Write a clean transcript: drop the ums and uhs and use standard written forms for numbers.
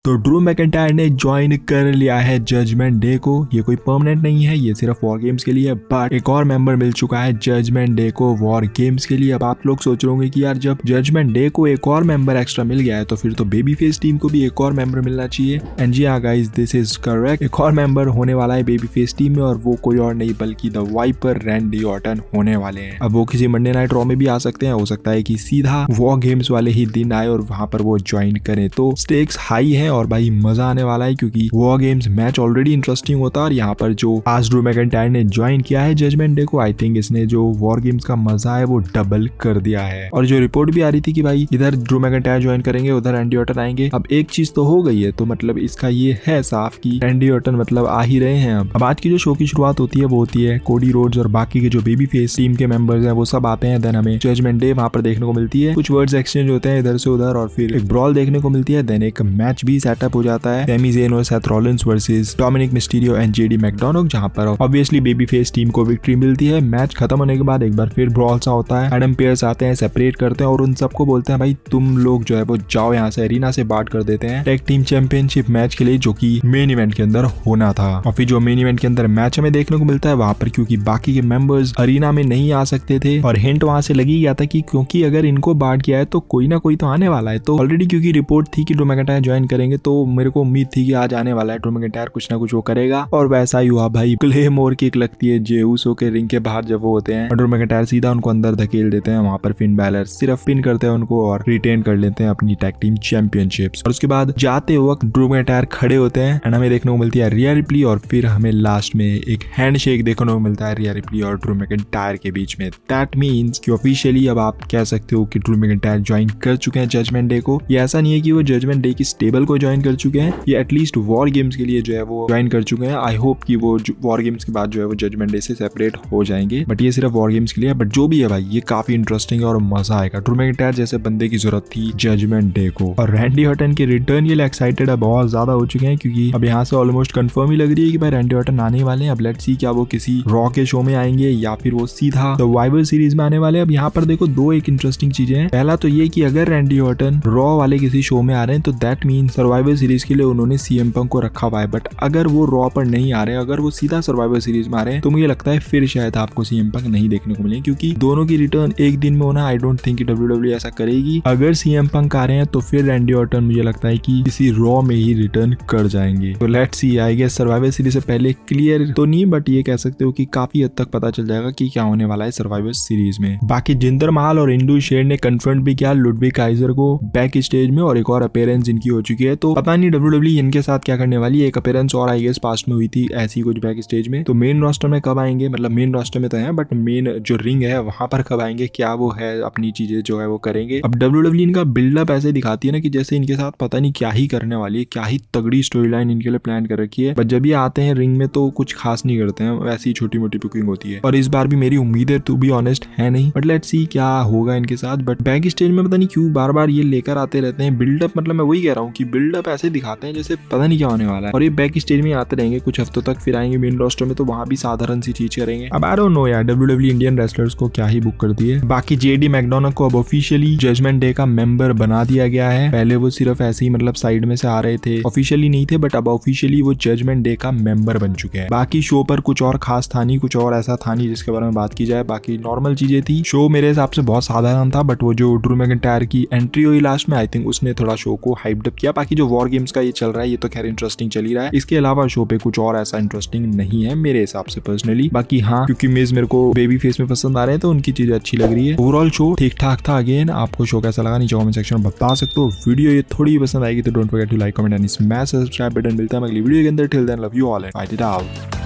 तो Drew McIntyre ने join कर लिया है जजमेंट डे को। ये कोई परमानेंट नहीं है, ये सिर्फ वॉर गेम्स के लिए, बट एक और मेंबर मिल चुका है जजमेंट डे को वॉर गेम्स के लिए। अब आप लोग सोच रहे होंगे कि यार जब जजमेंट डे को एक और मेंबर एक्स्ट्रा मिल गया है तो फिर तो बेबी फेस टीम को भी एक और मेंबर मिलना चाहिए। एंड जी हाँ गाइस, दिस इज करेक्ट, एक और मेंबर होने वाला है बेबी फेस टीम में, और वो कोई और नहीं बल्कि द वाइपर रैंडी ऑर्टन होने वाले हैं। अब वो किसी मंडे नाइट रॉ में भी आ सकते हैं, हो सकता है कि सीधा वॉर गेम्स वाले ही दिन आए और वहां पर वो ज्वाइन करें। तो स्टेक्स हाई है और भाई मजा आने वाला है, क्योंकि war games match already interesting होता है। और यहाँ पर जो आज ड्रू मैकिंटायर ने ज्वाइन किया है जजमेंट डे को, आई थिंक इसने जो वॉर गेम्स का मजा है वो डबल कर दिया है। और जो रिपोर्ट भी आ रही थी कि भाई इधर ड्रू मैकिंटायर ज्वाइन करेंगे, उधर रैंडी ऑर्टन आएंगे, अब एक चीज तो हो गई है, तो मतलब इसका ये है साफ कि रैंडी ऑर्टन मतलब आ ही रहे हैं। अब आज की जो शो की शुरुआत होती है वो होती है कोडी रोड्स और बाकी के जो बेबी फेस टीम के मेंबर्स हैं वो सब आते हैं। देन हमें जजमेंट डे वहां पर देखने को मिलती है, कुछ वर्ड्स एक्सचेंज होते हैं इधर से उधर, और फिर एक ब्रॉल देखने को मिलती है। देन एक मैच भी सेटअप हो जाता है, सैमी ज़ेन और Seth Rollins versus Dominik Mysterio and JD McDonagh, जहां पर ऑब्वियसली बेबी फेस टीम को विक्ट्री मिलती है। मैच खत्म होने के बाद एक बार फिर ब्रॉल सा होता है, एडम पेयर्स आते हैं, सेपरेट करते हैं और उन सबको बोलते हैं भाई तुम लोग जो है वो जाओ यहाँ से, एरिना से बात कर देते हैं टैग टीम चैंपियनशिप मैच के लिए, जो कि मेन इवेंट के अंदर होना था। और फिर जो मेन इवेंट के अंदर मैच हमें देखने को मिलता है वहां पर, क्योंकि बाकी के मेंबर्स अरीना में नहीं आ सकते थे और हिंट वहां से लगी गया था कि क्योंकि अगर इनको बांट किया है तो कोई ना कोई तो आने वाला है। तो ऑलरेडी क्योंकि रिपोर्ट थी कि ड्रू मैकिंटायर ज्वाइन करेंगे, तो मेरे को उम्मीद थी कि आज आने वाला है ड्रू मैकिंटायर, कुछ ना कुछ वो करेगा। और वैसा ही हुआ भाई, क्लेमोर किक लगती है जे उसो के रिंग के बाहर जब वो होते हैं, ड्रू मैकिंटायर सीधा उनको अंदर धकेल देते हैं। वहां पर फिन बैलर सिर्फ पिन करते हैं उनको और रिटेन कर लेते हैं अपनी टैग टीम चैंपियनशिप्स। और उसके बाद जाते वक्त ड्रू मैकिंटायर खड़े होते हैं एंड हमें देखने को मिलती है रिया रिप्ली, और फिर हमें लास्ट में एक हैंडशेक देखने को मिलता है रिया रिप्ली और ड्रू मैकिंटायर के बीच में। दैट मींस कि ऑफिशियली अब आप कह सकते हो कि ड्रू मैकिंटायर ज्वाइन कर चुके हैं जजमेंट डे को। ये ऐसा नहीं है कि वो जजमेंट डे की स्टेबल को ज्वाइन कर चुके हैं, ये एटलीस्ट वॉर गेम्स के लिए जो है वो ज्वाइन कर चुके हैं। आई होप कि वो वॉर गेम्स के बाद जो है वो जजमेंट डे से सेपरेट हो जाएंगे, बट ये सिर्फ वॉर गेम्स के लिए। बट जो भी है भाई, ये काफी इंटरेस्टिंग है और मजा आएगा। ड्रू मैकिंटायर जैसे बंदे की जरूरत थी जजमेंट डे को, और रैंडी ऑर्टन के रिटर्न के लिए एक्साइटेड है, बहुत ज्यादा हो चुके हैं, क्योंकि अब यहाँ से ऑलमोस्ट कंफर्म ही लग रही है कि भाई रैंडी ऑर्टन आने वाले हैं। अब लेट्स सी क्या वो किसी रॉ के शो में आएंगे या फिर वो सीधा सर्वाइवर सीरीज में आने वाले हैं। अब यहाँ पर देखो दो एक इंटरेस्टिंग चीजें हैं। पहला तो ये कि अगर रैंडी ऑर्टन रॉ वाले किसी शो में आ रहे हैं तो दैट मीन सर्वाइवर सीरीज के लिए उन्होंने सीएम पंक को रखा हुआ है। बट अगर वो रॉ पर नहीं आ रहे, अगर वो सीधा सर्वाइवर सीरीज में आ रहे हैं, तो मुझे लगता है फिर शायद आपको सीएम पंक नहीं देखने को मिले, क्योंकि दोनों की रिटर्न एक दिन में होना, आई डोंट थिंक डब्ल्यूडब्ल्यू ऐसा करेगी। अगर सीएम पंक आ रहे हैं तो फिर रैंडी ऑर्टन मुझे लगता है कि किसी रॉ में ही रिटर्न कर जाएंगे। तो let's see, I guess Survivor Series से पहले क्लियर तो नहीं, बट ये कह सकते हो कि काफी हद तक पता चल जाएगा कि क्या होने वाला है सर्वाइवर सीरीज में। बाकी जिंदर महल और इंडू शेर ने कन्फर्म भी किया लुडविग काइजर को बैक स्टेज में, और एक और अपीयरेंस इनकी हो चुकी है। तो पता नहीं डब्ल्यूडब्ल्यू इनके साथ क्या करने वाली है। एक अपीयरेंस और आई गेस पास्ट में हुई थी ऐसी कुछ बैक स्टेज में, तो मेन रोस्टर में कब आएंगे, मतलब मेन रोस्टर में तो है बट मेन जो रिंग है वहां पर कब आएंगे, क्या वो है अपनी चीजें जो है वो करेंगे। अब डब्ल्यूडब्ल्यू इनका बिल्डअप ऐसे दिखाती है ना कि जैसे इनके साथ पता नहीं क्या ही करने वाली है, क्या ही तगड़ी स्टोरी लाइन इनके लिए प्लान कर रखी है। बट जब ये आते हैं रिंग में तो कुछ खास नहीं करते हैं, वैसी छोटी मोटी बुकिंग होती है। और इस बार भी मेरी उम्मीदें टू बी ऑनेस्ट है नहीं, बट लेट्स सी क्या होगा इनके साथ। बट बैक स्टेज में पता नहीं क्यों बार बार ये लेकर आते रहते हैं बिल्डअप, मतलब मैं वही कह रहा हूँ कि बिल्डअप ऐसे दिखाते हैं जैसे पता नहीं क्या होने वाला है। और ये बैक स्टेज में आते रहेंगे कुछ हफ्तों तक, फिर आएंगे मेन रोस्टर में तो वहां भी साधारण सी चीज करेंगे। अब आई डोंट नो यार, डब्ल्यूडब्ल्यू इंडियन रेसलर्स को क्या ही बुक करती है। बाकी जेडी मैकडोनाल्ड को अब ऑफिशियली जजमेंट डे का मेंबर बना दिया गया है। पहले वो सिर्फ ऐसे ही मतलब साइड में से आ रहे थे, ऑफिशियली नहीं थे, बट अब ऑफिशियली वो जजमेंट डे का मेंबर बन चुके हैं। बाकी शो पर कुछ और खास था नहीं, कुछ और ऐसा था नहीं जिसके बारे में बात की जाए। बाकी नॉर्मल चीजें थी। शो मेरे हिसाब से बहुत साधारण था, बट वो जो ड्रू मैकिंटायर की एंट्री हुई लास्ट में, आई थिंक उसने थोड़ा शो को हाइप्ड अप किया। बाकी जो वॉर गेम्स का ये चल रहा है ये तो खैर इंटरेस्टिंग चल ही रहा है, इसके अलावा शो पे कुछ और ऐसा इंटरेस्टिंग नहीं है मेरे हिसाब से पर्सनली। बाकी हाँ, क्योंकि मिज मेरे को बेबी फेस में पसंद आ रहे हैं तो उनकी चीजें अच्छी लग रही है। ओवरऑल शो ठीक ठाक था। अगेन आपको शो कैसा लगा नीचे कमेंट सेक्शन में बता सकते हो। वीडियो ये थोड़ी पसंद आएगी तो don't forget to like, comment and smash subscribe button. मिलता है अगली वीडियो के अंदर। Till then love you all and fight it out.